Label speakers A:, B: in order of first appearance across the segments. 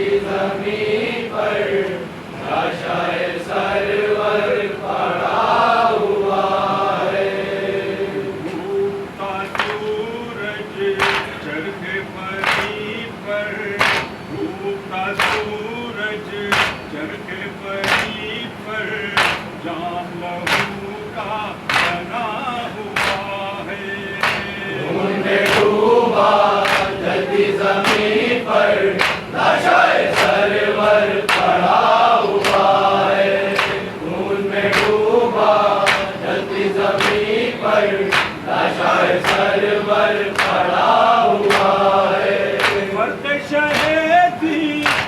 A: जमीन पर लाशाए सरवर पड़ा हुआ है।
B: डूबता सूरज चरखे परी पर, डूबता सूरज चरखे परी पर, जाम लहू का बना हुआ है।
A: खून में डूबा जलती जमीन पर लाशाए सरवर पड़ा हुआ है। खून में डूबा जलती जमीन पर लाशाए सरवर पड़ा हुआ है।
B: मर्द शहीदी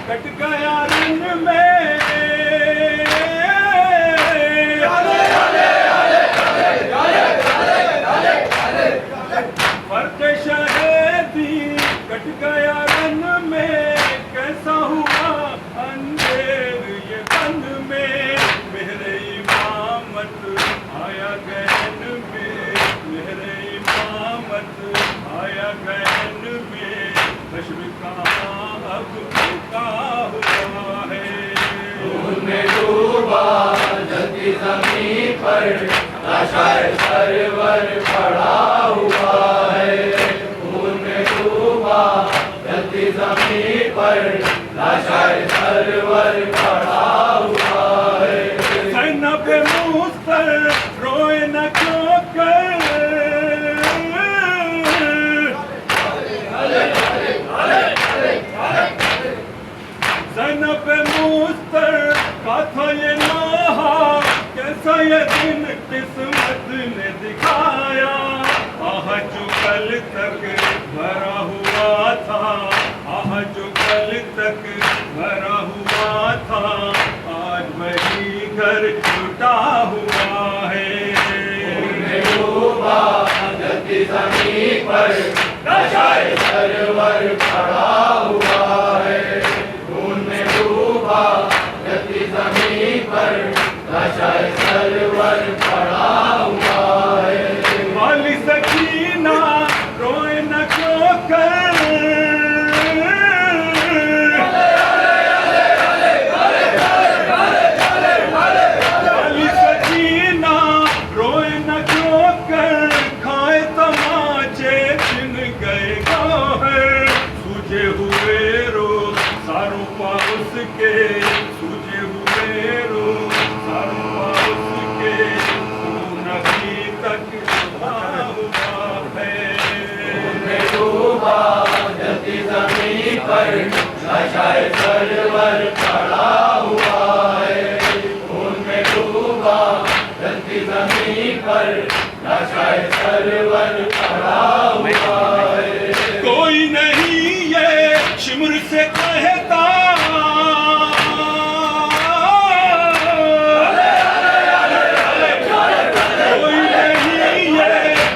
B: कट गया रन में, मर्द शहीदी कट गया रन में, कैसा हुआ अंधेर ये बन में। मेरे इमामत आया गहन में, मेरे इमामत आया गहन में, हश्र कहाँ अब रुका हुआ है।
A: खून में डूबा जलती जमीन पर लाशाए सरवर पड़ा हुआ है। खून में डूबा जलती जमीन पर लाशाए सरवर पड़ा हुआ है।
B: ज़ैनब मुस्तर रोए न क्यों कर, ज़ैनब मुस्तर का था ये नहा, कैसा ये दिन किस्मत ने दिखाया। आह जो कल तक भरा हुआ था, आह जो कल तक भरा हुआ था, आज वही घर छूटा हुआ है।
A: खून में डूबा जलती जमीन पर लाशाए सरवर पड़ा हुआ है। खून में डूबा जलती जमीन पर लाशाए सरवर पड़ा हुआ है।
B: वाली सकीना रोए न क्यों कर, वाली सकीना रोए न क्यों कर, खाए तमाचे छिन गए गौहर। सूझे हुए रोज सारों पाउस के, सूझे हुए रोज सारों पाउस के, खून अभी तक जमा हुआ है।
A: खून में डूबा जलती जमीन पर लाशाए सरवर पड़ा हुआ है। खून में डूबा जलती जमीन पर लाशाए सरवर पड़ा हुआ है।
B: कोई नहीं ये शिमर से कहता, कोई नहीं ये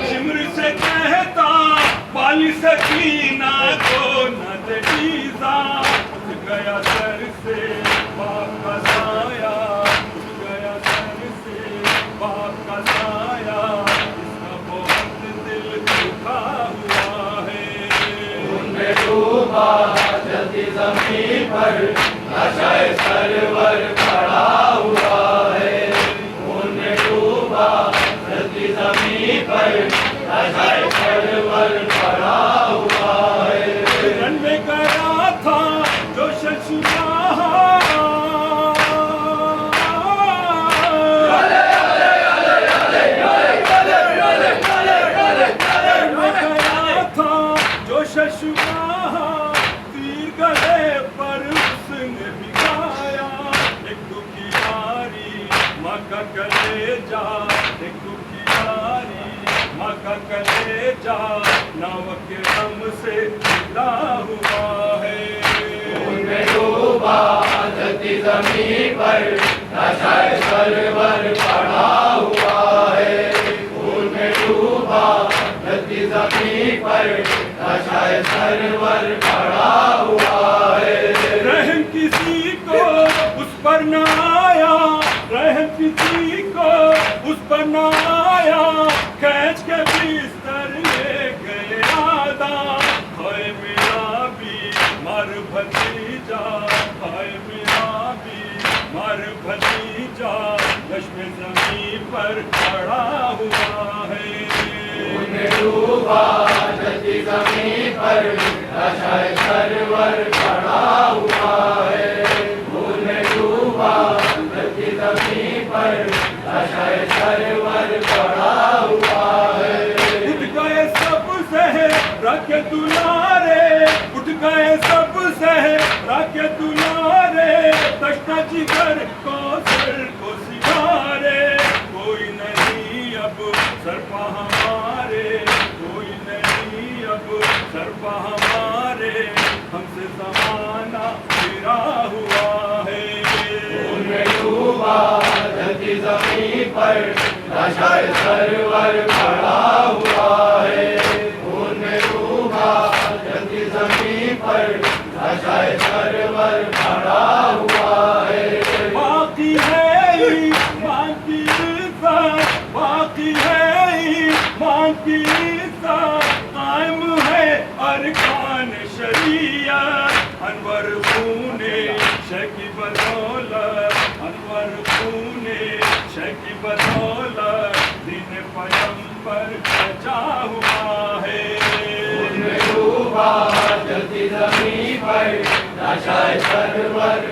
B: शिमर से कहता, बाली सकीना को न दीजा। उठ गया सर से बाप का साया, उठ गया सर से बाप का साया, इसका बहुत दिल दुखा हुआ है।
A: खून में डूबा जलती जमीन पर लाशाए सरवर पड़ा हुआ है। खून में डूबा जलती जमीन पर लाशाए सरवर पड़ा हुआ है।
B: रन में गया था जो शशुशाह, रन में गया था जो शशुशाह, तीर गले पर उसने भी गाया। एक दुखियारी माँ का कलेजा, एक दुखियारी माँ का कलेजा, नाव के दम से जुड़ा हुआ है।
A: खून में डूबा जलती जमीन पर लाशाए सरवर पड़ा हुआ है। खून में डूबा जलती जमीन पर लाशाए सरवर पड़ा हुआ है।
B: रहम किसी को उस पर न आया, रहम किसी को उस पर न आया, खींच के बिस्तर ले गए आदा। हाय मेरा भी मर भतीजा, हाय मेरा बीमार भतीजा लश्मे जमीन पर पड़ा हुआ है।
A: खून में डूबा धरती जमीन पर नशा सरवर पड़ा हुआ है। खून में डूबा धरती जमीन पर नशा सरवर पड़ा हुआ है।
B: उठ गए सब सहरा के दुलारे, उठ गए सब सहरा के दुलारे, तश्ता जिगर को सर को सिधारे। कोई नहीं अब सरपा हमारे, कोई नहीं अब सरपा हमारे, हमसे जमाना फिरा हुआ है।
A: खून में डूबा धरती जमीन पर नशा सरवर पड़ा हुआ है। खून में डूबा धरती जमीन पर नशा सरवर पड़ा हुआ है।
B: बाकी है बाकी बाकी है बाकी कायम है अरकान शरीयत। अनवर खूने शकी बदौलत, अनवर खूने शकी बदौलत, दिन पैगंबर बचा हुआ है।
A: खून में डूबा धरती जमीन पर नशा सरवर